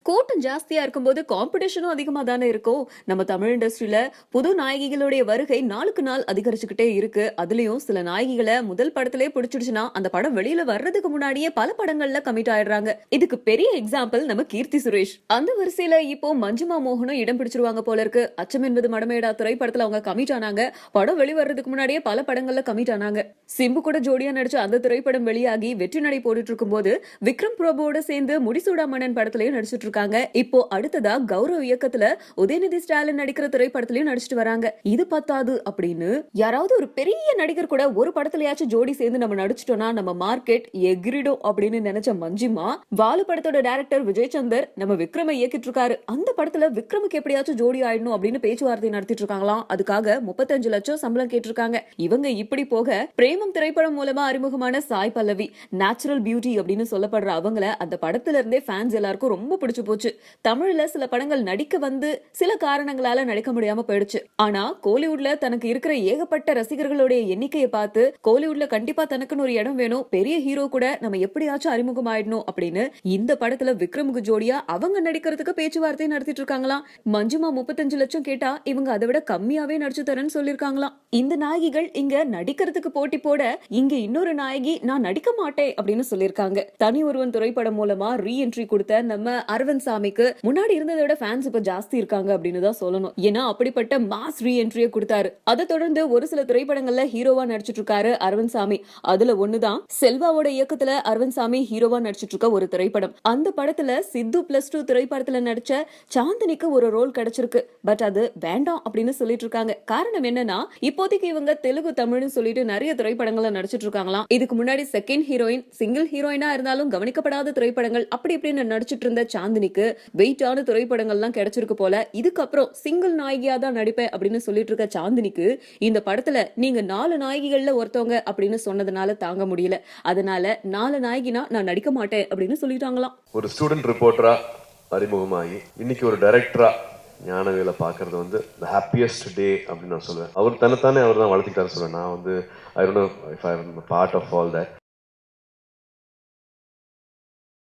கூட்டம் ஜாஸ்தியா இருக்கும்போது காம்படிஷனும் அதிகமா தானே இருக்கும். நம்ம தமிழ் இண்டஸ்ட்ரியில புது நாயகிகளுடைய வருகை நாளுக்கு நாள் அதிகரிச்சுக்கிட்டே இருக்கு. அதுலயும் சில நாயகிகளை முதல் படத்திலே பிடிச்சிடுச்சுன்னா அந்த படம் வெளியில வர்றதுக்கு முன்னாடியே பல படங்கள்ல கமிட் ஆயிடுறாங்க. இதுக்கு பெரிய எக்ஸாம்பிள் நம்ம கீர்த்தி சுரேஷ். அந்த வரிசையில இப்போ மஞ்சுமா மோகனும் இடம் பிடிச்சிருவாங்க போல இருக்கு. அச்சம் என்பது மடமேடா திரைப்படத்துல அவங்க கமிட் ஆனாங்க. படம் வெளிவரதுக்கு முன்னாடியே பல படங்கள்ல கமிட் ஆனாங்க. சிம்பு கூட ஜோடியா நடிச்ச அந்த திரைப்படம் வெளியாகி வெற்றி நடை போட்டுட்டு இருக்கும் போது விக்ரம் பிரபுவோட சேர்ந்து முடிசூடா மன்னன் படத்திலேயே நடிச்சிட்டு இருக்காங்க. இப்போ அடுத்ததா கௌரவ் இயக்கத்துல உதயநிதி ஸ்டாலின் நடிக்கிற திரைப்படத்திலயும் நடிச்சிட்டு வராங்க. இது பத்தாது அப்படின்னு யாராவது ஒரு பெரிய நடிகர் கூட ஒரு படத்துலயாச்சும் ஜோடி சேர்ந்து நம்ம நடிச்சிட்டோம்னா நம்ம மார்க்கெட் எகிரிடும் அப்படின்னு நினைச்ச மஞ்சிமா வாலு படத்தோட டைரக்டர் விஜய் சந்தர் நம்ம விக்ரம இயக்கிட்டு இருக்காரு. அந்த படத்துல விக்ரமுக்கு எப்படியாச்சும் ஜோடி ஆயிடணும் அப்படின்னு பேச்சுவார்த்தை நடத்திட்டு இருக்காங்களாம். அதுக்காக 35 லட்சம் சம்பளம் கேட்டிருக்காங்க. இவங்க இப்படி போக பிரேமம் திரைப்படம் மூலமா அறிமுகமான சாய் பல்லவி நேச்சுரல் பியூட்டி அப்படின்னு சொல்லப்படுற அவங்கள அந்த படத்துல இருந்தே ஃபேன்ஸ் எல்லாருக்கும் ரொம்ப பிடிச்சு போச்சு. தமிழ்ல சில படங்கள் நடிக்க வந்து சில காரணங்களால நடிக்க முடியாம போயிடுச்சு. ஆனா கோலிவுட்ல தனக்கு இருக்கிற ஏகப்பட்ட ரசிகர்களுடைய எண்ணிக்கையை பார்த்து கோலிவுட்ல கண்டிப்பா தனக்குன்னு ஒரு இடம் வேணும், பெரிய ஹீரோ கூட நம்ம எப்படியாச்சும் அறிமுகம் ஆயிடணும் அப்படின்னு இந்த படத்துல விக்ரமுக்கு ஜோடியா அவங்க நடிக்கிறதுக்கு பேச்சுவார்த்தை நடத்திட்டு இருக்காங்களாம். மஞ்சுமா 35 லட்சம் கேட்டா இவங்க அதை விட கம்மியாவே நடிச்சு தரேன்னு சொல்லிருக்காங்களாம். இந்த நாயகிகள் இங்க நடிக்கிறதுக்கு போட்டி போட இங்க இன்னொரு நாயகி நான் நடிக்க மாட்டேன் அப்படின்னு சொல்லிருக்காங்க. தனி ஒருவன் திரைப்படம் மூலமா ரீஎன்ட்ரி கொடுத்த நம்ம அரவிந்த் சாமிக்கு முன்னாடி இருந்ததை விட ஃபேன்ஸ் இப்ப ஜாஸ்தி இருக்காங்க அப்படின்னு தான் சொல்லணும். ஏன்னா அப்படிப்பட்ட மாஸ் ரீஎன்ட்ரியை கொடுத்தாரு. அதை தொடர்ந்து ஒரு சில திரைப்படங்கள்ல ஹீரோவா நடிச்சிட்டு இருக்காரு அரவிந்த் சாமி. அதுல ஒண்ணுதான் செல்வாவோட இயக்கத்துல அரவிந்த் சாமி ஹீரோவா நடிச்சிட்டு இருக்க ஒரு திரைப்படம். அந்த படத்துல சித்து +2 திரைப்படத்துல நடிச்ச சாந்தினிக்கு ஒரு ரோல் கிடைச்சிருக்கு. பட் அது வேண்டாம் அப்படின்னு சொல்லிட்டு இருக்காங்க. காரணம் என்னன்னா இப்போதைக்கு இவங்க தெலுங்கு தமிழ்னு சொல்லிட்டு நிறைய திரைப்படங்கள்ல நடிச்சிட்டு இருக்காங்களாம். இதுக்கு முன்னாடி செகண்ட் ஹீரோயின் சிங்கிள் ஹீரோயினா இருந்தாலும் கவனிக்கப்படாத திரைப்படங்கள் அப்படி இப்படின்னு நடிச்சிட்டு இருந்த சாந்தினிக்கு வெயிட்டான திரைப்படங்கள்லாம் கிடைச்சிருக்கு போல. இதுக்கப்புறம் சிங்கிள் நாயகியா தான் நடிப்பேன் அப்படின்னு சொல்லிட்டு இருக்க சாந்தினிக்கு இந்த படத்துல நீங்க 4 நாயகிகள்ல ஒருத்தவங்க அப்படின்னு சொன்னதுனால தாங்க முடியல. அதனால 4 நாயகினா நான் நடிக்க மாட்டேன் அப்படின்னு சொல்லிட்டாங்களாம். ஒரு ஸ்டூடெண்ட் ரிப்போர்ட்டரா அறிமுகமாகி இன்னைக்கு ஒரு டைரக்டரா ஞானவேல பாக்குறது வந்து the happiest day அப்படின்னு நான் சொல்லுவேன். அவர் தன்னைத்தானே அவர் தான் வளர்த்திக்கிட்டாரு சொல்லுவேன். நான் வந்து I don't know if I'm a part of all that.